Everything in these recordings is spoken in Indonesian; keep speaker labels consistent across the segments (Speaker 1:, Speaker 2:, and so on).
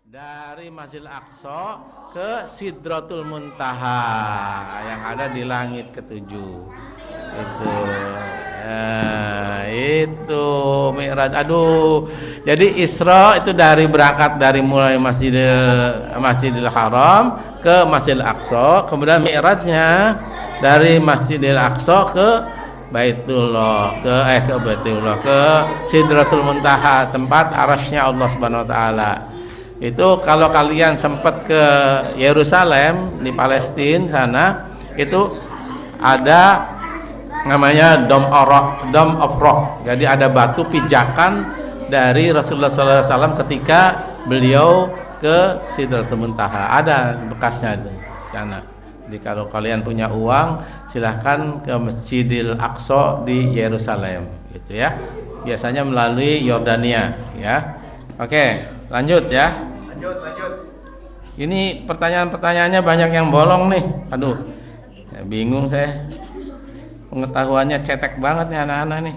Speaker 1: dari Masjidil Aqsa ke Sidratul Muntaha yang ada di langit ketujuh. Itu Mi'raj. Aduh. Jadi Isra itu dari berangkat dari mulai Masjidil Haram ke Masjidil Aqsa, kemudian Mi'rajnya dari Masjidil Aqsa ke Baitullah, ke Sidratul Muntaha, tempat arasnya Allah Subhanahu wa taala. Itu kalau kalian sempat ke Yerusalem di Palestina sana, itu ada namanya Dome of Rock. Jadi ada batu pijakan dari Rasulullah SAW ketika beliau ke Sidratul Muntaha. Ada bekasnya di sana. Jadi kalau kalian punya uang, silahkan ke Masjidil Aqsa di Yerusalem, gitu ya. Biasanya melalui Yordania, ya. Oke, lanjut ya. Lanjut. Ini pertanyaan-pertanyaannya banyak yang bolong nih. Aduh, ya bingung saya. Pengetahuannya cetek banget nih anak-anak nih.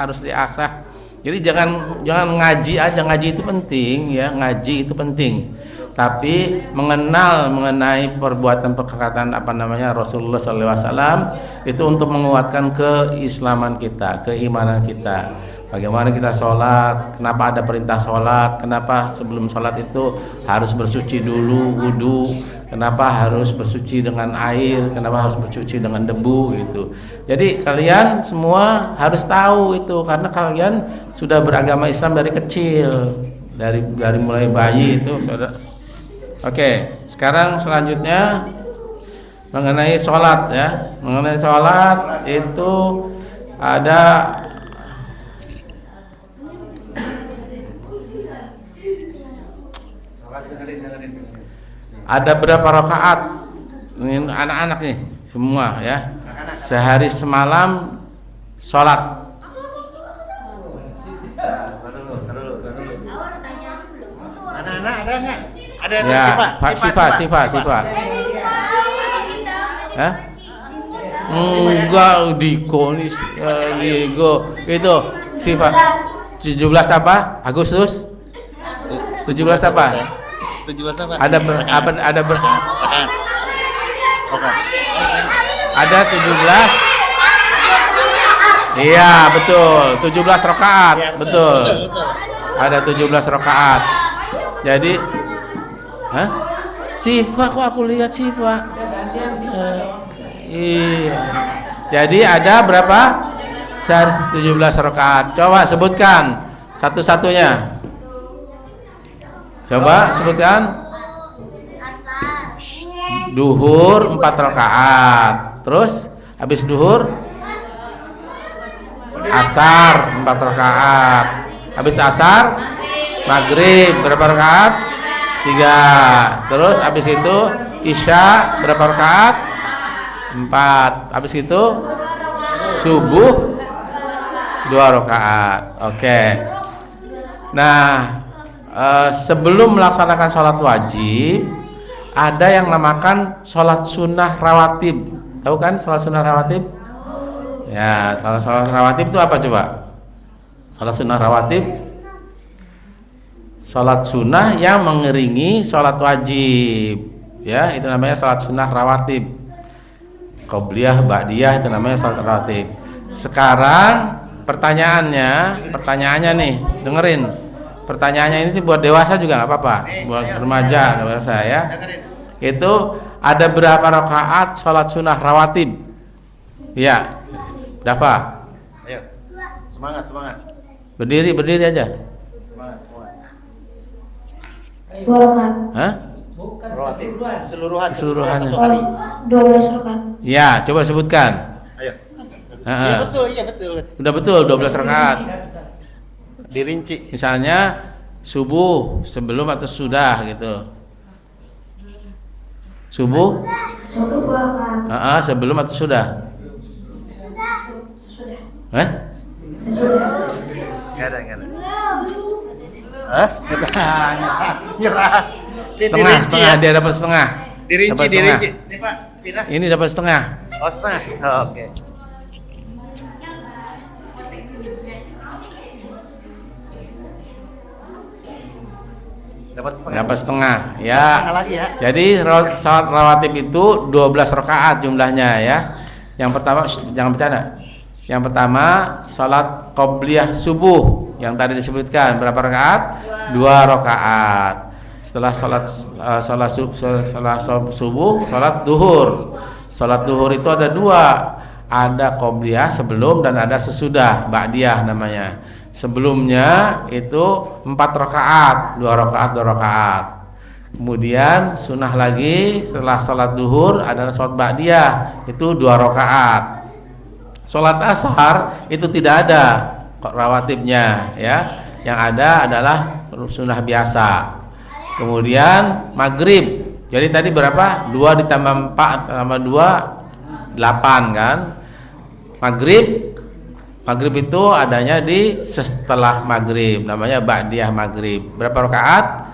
Speaker 1: Harus diasah. Jadi jangan ngaji aja. Ngaji itu penting ya, ngaji itu penting. Tapi mengenai perbuatan Rasulullah SAW itu untuk menguatkan keislaman kita, keimanan kita. Bagaimana kita sholat, kenapa ada perintah sholat, kenapa sebelum sholat itu harus bersuci dulu, wudu, kenapa harus bersuci dengan air, kenapa harus bersuci dengan debu gitu. Jadi kalian semua harus tahu itu, karena kalian sudah beragama Islam dari kecil, dari mulai bayi itu. Oke, sekarang selanjutnya mengenai sholat ya. Mengenai sholat itu ada berapa rakaat? Ini anak-anak nih semua ya. Sehari semalam sholat.
Speaker 2: Anak-anak ada nggak? Ada
Speaker 1: ya, Siva. Hah? Enggak, Diko itu Siva. 17 apa? Agustus? 17 apa?
Speaker 2: 17 apa?
Speaker 1: Ada 17. Iya, betul. 17 rakaat, ya, betul. Ada 17 rakaat. Jadi Siva, kok aku lihat Siva? Iya. Jadi ada berapa? 17 rakaat. Coba sebutkan satu-satunya. Coba sebutkan. Duhur 4 rakaat. Terus habis duhur asar 4 rakaat. Habis asar maghrib berapa rakaat? 3. Terus habis itu isya berapa rakaat? 4. Habis itu subuh 2 rakaat. Oke. Nah, sebelum melaksanakan sholat wajib, ada yang namakan sholat sunnah rawatib. Tahu kan sholat sunnah rawatib? Ya, kalau sholat rawatib itu apa coba? Sholat sunnah rawatib, sholat sunnah yang mengiringi sholat wajib. Ya, itu namanya sholat sunnah rawatib. Qobliyah, ba'diyah itu namanya sholat rawatib. Sekarang pertanyaannya nih, dengerin. Pertanyaannya ini buat dewasa juga nggak apa-apa, buat remaja, dewasa ya. Itu ada berapa rakaat sholat sunnah rawatib? Ya, berapa?
Speaker 2: Ayo, semangat.
Speaker 1: Berdiri aja.
Speaker 2: Semangat.
Speaker 3: 2 rakaat.
Speaker 1: Hah?
Speaker 2: Rawatib keseluruhan
Speaker 1: Keseluruhannya.
Speaker 2: satu hari.
Speaker 3: 12 rakaat.
Speaker 1: Ya, coba sebutkan.
Speaker 2: Ayo. Iya betul.
Speaker 1: Udah betul 12 rakaat.
Speaker 2: Dirinci.
Speaker 1: Misalnya subuh sebelum atau sudah gitu. Subuh?
Speaker 3: 2 rakaat.
Speaker 1: Sebelum atau sudah?
Speaker 3: Sesudah.
Speaker 2: Enggak ada. Hah? Nyerah.
Speaker 1: Setengah, dia dapat setengah.
Speaker 2: Dirinci. Nih Pak, pindah.
Speaker 1: Ini dapat setengah.
Speaker 2: Oh, setengah. Oh, oke.
Speaker 1: Dapat setengah. Ya.
Speaker 2: Setengah lagi ya.
Speaker 1: Jadi salat rawatib itu 12 rakaat jumlahnya ya. Yang pertama jangan bercanda. Yang pertama salat qobliyah subuh yang tadi disebutkan berapa rakaat? 2 rakaat. Setelah salat subuh, salat duhur. Salat duhur itu ada 2. Ada qobliyah sebelum dan ada sesudah, ba'diyah namanya. Sebelumnya itu 4 rakaat, 2 rakaat, 2 rakaat. Kemudian sunnah lagi setelah salat duhur adalah salat ba'diyah, itu 2 rakaat. Salat ashar itu tidak ada rawatibnya ya. Yang ada adalah sunnah biasa. Kemudian maghrib. Jadi tadi berapa? 2 ditambah 4 tambah 2 8 kan? Maghrib itu adanya di setelah maghrib, namanya ba'diyah maghrib. Berapa rakaat?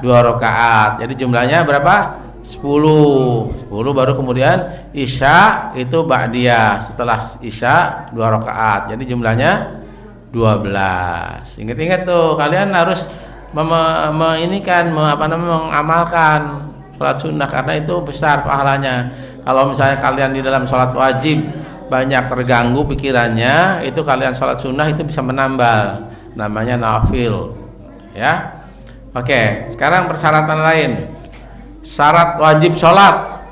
Speaker 1: 2 rakaat. Jadi jumlahnya berapa? 10 baru kemudian isya itu ba'diyah. Setelah isya 2 rakaat. Jadi jumlahnya 12. Ingat-ingat tuh, kalian harus mengamalkan sholat sunnah karena itu besar pahalanya. Kalau misalnya kalian di dalam sholat wajib banyak terganggu pikirannya, itu kalian sholat sunnah itu bisa menambal, namanya nafil ya. Oke, sekarang persyaratan lain. Syarat wajib sholat.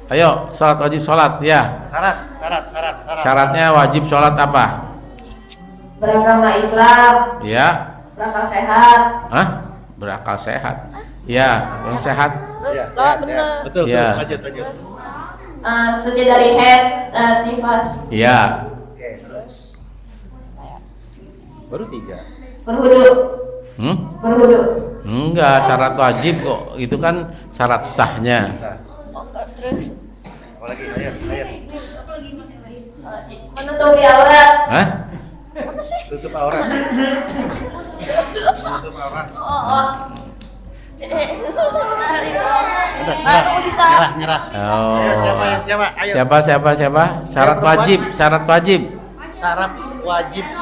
Speaker 1: Ayo, syarat wajib sholat ya.
Speaker 2: Syarat.
Speaker 1: Syaratnya wajib sholat apa?
Speaker 3: Beragama Islam.
Speaker 1: Ya.
Speaker 3: Berakal sehat.
Speaker 1: Hah? Berakal sehat. Ya, yang sehat.
Speaker 2: Ya, sehat. Betul,
Speaker 1: Ya.
Speaker 2: lanjut.
Speaker 3: Suci dari haid dan nifas.
Speaker 1: Ya.
Speaker 2: Oke, terus. Baru 3.
Speaker 3: Berwudu. Berwudu.
Speaker 1: Enggak, syarat wajib kok. Itu kan syarat sahnya.
Speaker 3: Terus
Speaker 2: Apa lagi? Ayo.
Speaker 3: menutupi aurat.
Speaker 1: Hah?
Speaker 2: Tutup aurat.
Speaker 3: Baru bisa.
Speaker 2: Nyerah.
Speaker 1: Oh.
Speaker 2: Ayo, siapa? Ayo.
Speaker 1: Siapa? Syarat wajib.
Speaker 2: Syarat wajib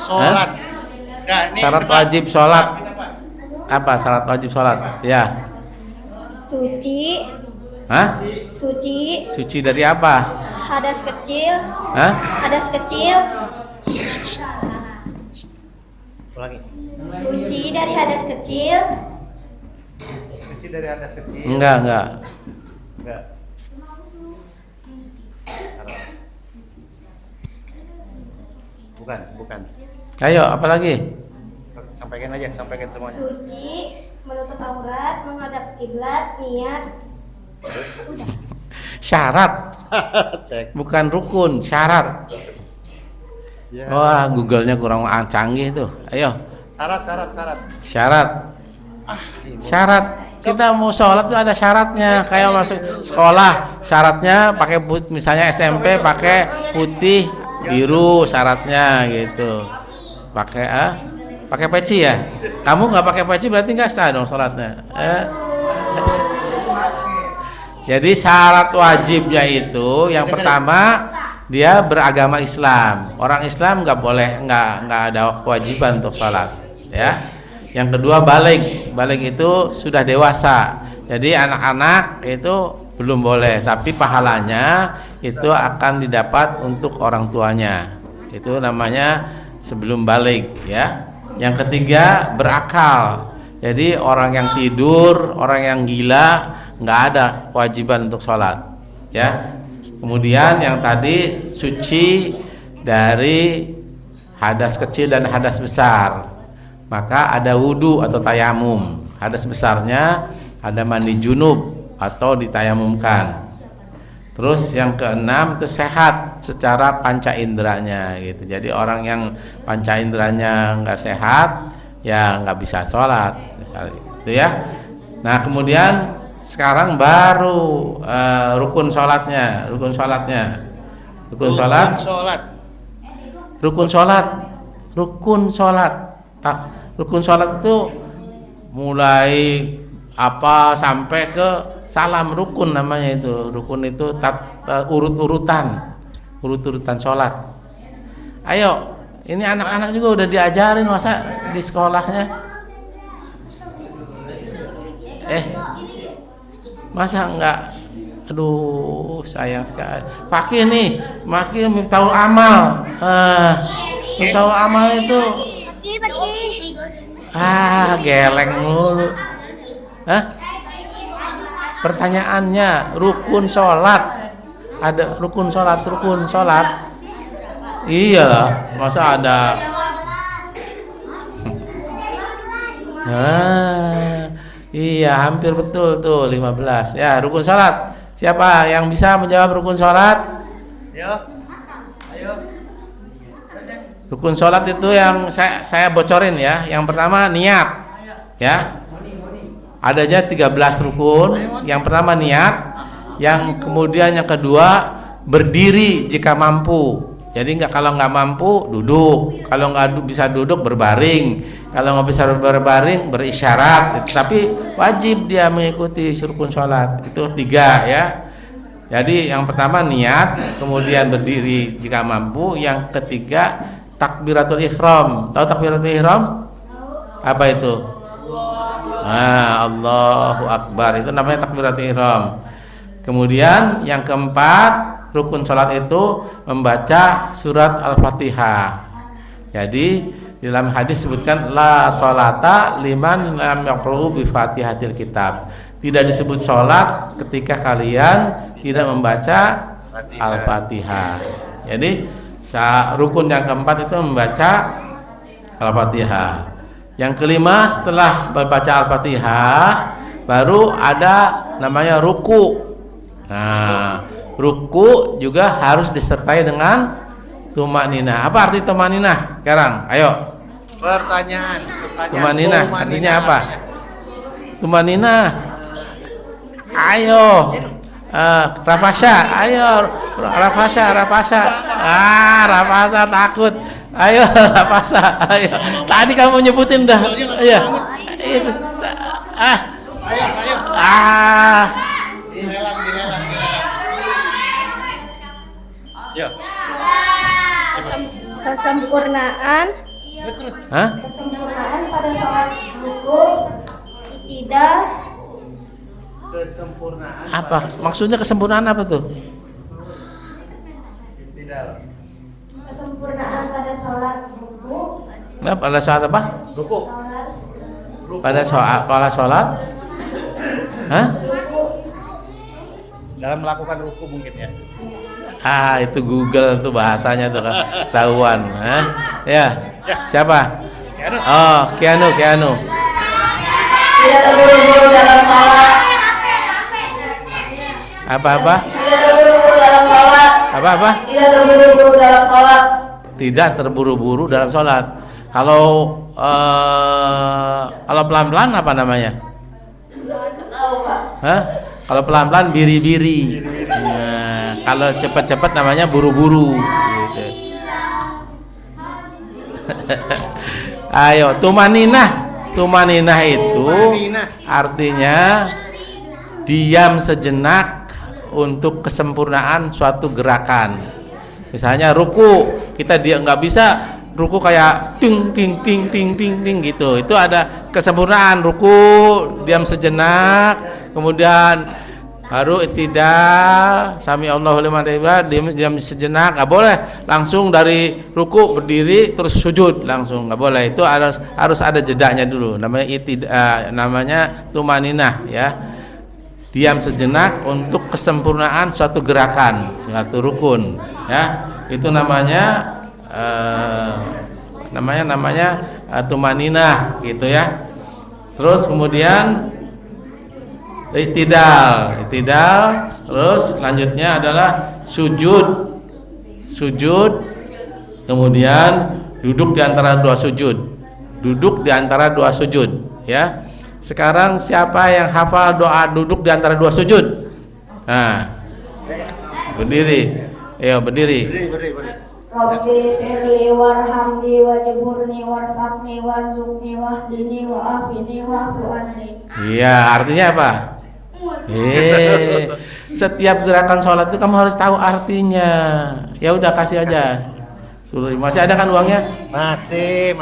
Speaker 2: sholat. Nah, ini
Speaker 1: Syarat
Speaker 2: depan.
Speaker 1: wajib sholat. Apa syarat wajib sholat? Ya.
Speaker 3: Suci.
Speaker 1: Hah?
Speaker 3: Suci.
Speaker 1: Suci dari apa?
Speaker 3: Hadas kecil.
Speaker 1: Hah?
Speaker 3: Hadas kecil.
Speaker 2: Ulangi.
Speaker 3: Suci dari hadas kecil.
Speaker 2: Suci dari hadas kecil.
Speaker 1: Enggak.
Speaker 2: Bukan.
Speaker 1: Ayo, apa lagi?
Speaker 2: Sampaikan semuanya.
Speaker 3: Suci, menutup aurat, menghadap kiblat, niat.
Speaker 1: Syarat,
Speaker 2: Cek.
Speaker 1: bukan rukun, syarat.
Speaker 2: Ya.
Speaker 1: Wah, Google-nya kurang canggih tuh. Ayo,
Speaker 2: Syarat.
Speaker 1: syarat. Kita mau sholat tuh ada syaratnya. Kayak masuk sekolah, syaratnya pakai misalnya SMP pakai putih, biru syaratnya gitu. Pakai peci ya. Kamu nggak pakai peci berarti nggak sah dong sholatnya. Jadi syarat wajibnya itu yang pertama dia beragama Islam. Orang Islam nggak ada kewajiban untuk sholat. Ya. Yang kedua balik itu sudah dewasa. Jadi anak-anak itu belum boleh, tapi pahalanya itu akan didapat untuk orang tuanya. Itu namanya sebelum balik ya. Yang ketiga berakal. Jadi orang yang tidur, orang yang gila nggak ada kewajiban untuk sholat ya. Kemudian yang tadi suci dari hadas kecil dan hadas besar. Maka ada wudu atau tayamum. Hadas besarnya ada mandi junub atau ditayamumkan. Terus yang keenam itu sehat secara panca inderanya gitu. Jadi orang yang panca inderanya nggak sehat ya nggak bisa sholat misalnya gitu ya. Nah kemudian sekarang baru rukun sholatnya. Rukun sholat itu mulai apa sampai ke salam rukun namanya itu. Rukun itu urut-urutan sholat. Ayo, ini anak-anak juga udah diajarin masa di sekolahnya. Masa enggak? Aduh, sayang sekali. Fakih nih, Fakih Miftahul Amal. Miftahul Amal itu geleng mulu. Pertanyaannya, rukun sholat. Ada rukun sholat. Iya, masa ada? Iya, hampir betul tuh 15. Ya, rukun sholat. Siapa yang bisa menjawab rukun sholat?
Speaker 2: Ayo.
Speaker 1: Rukun sholat itu yang saya bocorin ya. Yang pertama niat, ya. Adanya 13 rukun. Yang pertama niat. Yang kemudian yang kedua berdiri jika mampu. Jadi kalau nggak mampu duduk. Kalau nggak bisa duduk berbaring. Kalau nggak bisa berbaring berisyarat. Tapi wajib dia mengikuti rukun sholat. Itu 3 ya. Jadi yang pertama niat, kemudian berdiri jika mampu. Yang ketiga takbiratul ihram. Tahu takbiratul ihram? Apa itu? Allahu Akbar. Itu namanya takbiratul ihram. Kemudian yang keempat, rukun sholat itu membaca surat Al-Fatihah. Jadi dalam hadis disebutkan la sholata liman lam yaqra'u bi Fatihatil kitab. Tidak disebut sholat ketika kalian tidak membaca Al-Fatihah. Jadi rukun yang keempat itu membaca Al-Fatihah. Yang kelima, setelah membaca Al-Fatihah baru ada namanya ruku. Nah, ruku juga harus disertai dengan tumaninah. Apa arti tumaninah? Sekarang, ayo.
Speaker 2: Pertanyaan.
Speaker 1: Tumaninah artinya apa? Tumaninah. Ayo. Rafasha, ayo. Rafasha. Rafasha takut. Ayo, Rafasha, ayo. Tadi kamu nyebutin dah. Iya. Itu.
Speaker 2: Ayo. Dilelang. Yo.
Speaker 3: Kesempurnaan pada sholat ruku, tidak.
Speaker 2: Kesempurnaan.
Speaker 1: Apa? Maksudnya kesempurnaan apa tuh?
Speaker 2: Tidak.
Speaker 3: Kesempurnaan pada sholat ruku.
Speaker 1: Nah, pada sholat apa?
Speaker 2: Ruku.
Speaker 1: Pada sholat?
Speaker 2: Dalam melakukan ruku mungkin ya.
Speaker 1: Itu Google tuh bahasanya tuh ketahuan. Ya. Siapa?
Speaker 2: Keanu.
Speaker 1: Oh, Keanu.
Speaker 3: Tidak terburu-buru dalam sholat.
Speaker 1: Apa?
Speaker 3: Tidak terburu-buru dalam sholat.
Speaker 1: Apa?
Speaker 3: Tidak terburu-buru dalam sholat.
Speaker 1: Tidak terburu-buru dalam sholat. Kalau pelan-pelan apa namanya? Kalau pelan-pelan biri-biri. Nah, kalau cepat-cepat namanya buru-buru. Gitu. Ayo, tumaninah. Tumaninah itu artinya diam sejenak untuk kesempurnaan suatu gerakan. Misalnya ruku, kita nggak bisa ruku kayak ting gitu. Itu ada kesempurnaan ruku, diam sejenak. Kemudian baru iktidal, sami Allahu liman hamidah, diam sejenak, nggak boleh langsung dari ruku berdiri terus sujud langsung, nggak boleh. Itu harus ada jedanya dulu, namanya tumaninah ya. Diam sejenak untuk kesempurnaan suatu gerakan, suatu rukun ya. Itu namanya tumaninah gitu ya. Terus kemudian Iktidal, terus selanjutnya adalah sujud, kemudian duduk di antara dua sujud, ya. Sekarang siapa yang hafal doa duduk di antara dua sujud? Nah, berdiri, berdiri.
Speaker 3: Rabbi firli warhamni wajburni warfaqni warzuqni wahdini wa'afini wa'fu anni.
Speaker 1: Iya, artinya apa? Setiap gerakan sholat itu kamu harus tahu artinya. Ya udah kasih aja. Masih ada kan uangnya?
Speaker 2: Masih.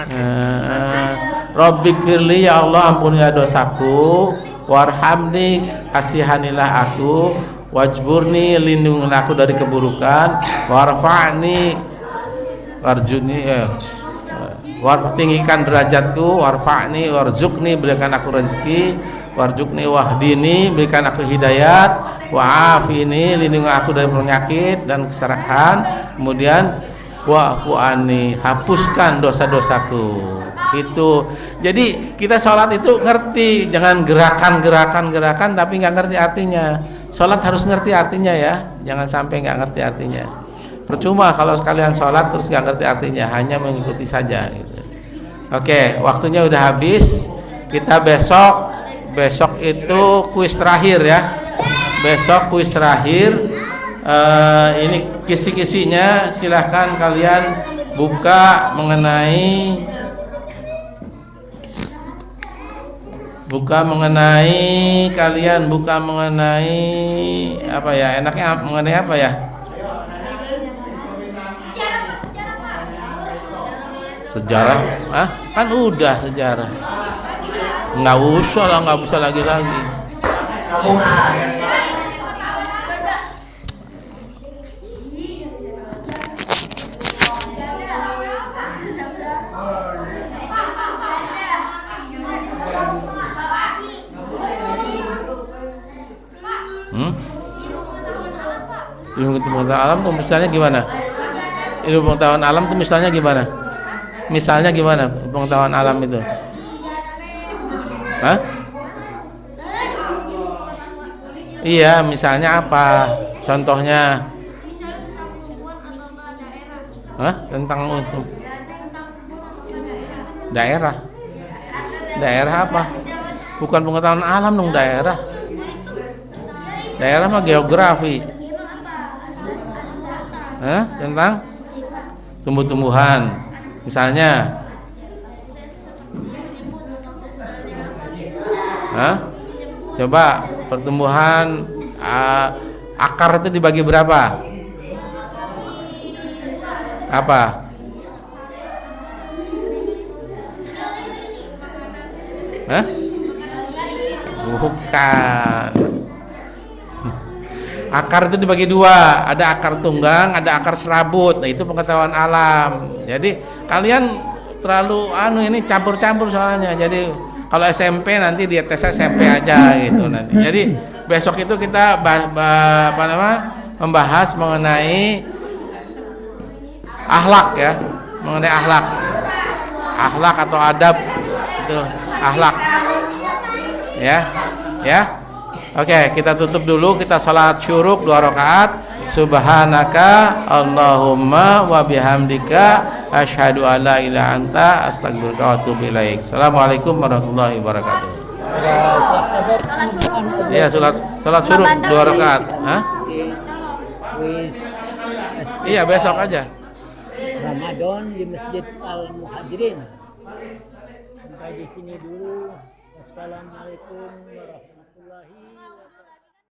Speaker 1: Rabbik firli, ya Allah ampunilah dosaku, warhamni, kasihanilah aku, wajburni, lindungilah aku dari keburukan, warfa'ni, warjuni, tinggikan derajatku, warfa'ni, warzuqni, berikan aku rezeki, warzuqni wahdini, berikan aku hidayat, wa'afini, lindungi aku dari penyakit dan keserahan, kemudian wa'fu anni, hapuskan dosa-dosaku. Itu. Jadi kita sholat itu ngerti, jangan gerakan tapi nggak ngerti artinya. Sholat harus ngerti artinya ya, jangan sampai nggak ngerti artinya. Percuma kalau sekalian sholat terus nggak ngerti artinya, hanya mengikuti saja gitu. Oke, waktunya udah habis. Kita besok itu kuis terakhir ya. Besok kuis terakhir. Ini kisi-kisinya silahkan kalian buka mengenai apa ya, enaknya mengenai apa ya? Sejarah? Kan udah sejarah. Nggak usah lah, nggak bisa lagi. Ilmu pengetahuan alam tuh misalnya gimana? Ilmu pengetahuan alam tuh misalnya gimana? Misalnya gimana pengetahuan alam itu? Hah? Iya, misalnya apa? Contohnya? Hah? Tentang daerah. Daerah apa? Bukan pengetahuan alam dong, daerah. Daerah mah geografi. Tentang tumbuh-tumbuhan misalnya. Coba pertumbuhan akar itu dibagi berapa? Apa? Bukan. Akar itu dibagi dua, ada akar tunggang, ada akar serabut. Nah, itu pengetahuan alam. Jadi kalian terlalu ini campur-campur soalnya. Jadi kalau SMP nanti di tes SMP aja gitu nanti. Jadi besok itu kita membahas mengenai akhlak ya, mengenai akhlak atau adab itu akhlak. Ya. Oke, kita tutup dulu, kita salat syuruk 2 rakaat. Subhanaka Allahumma wa bihamdika asyhadu an la ilaha anta astaghfiruka wa atubu ilaik. Assalamualaikum warahmatullahi wabarakatuh. Iya, salat syuruk 2 rakaat. Iya, besok aja.
Speaker 4: Ramadan di Masjid Al Muhajirin. Sampai di sini dulu. Wassalamualaikum warahmatullahi wabarakatuh.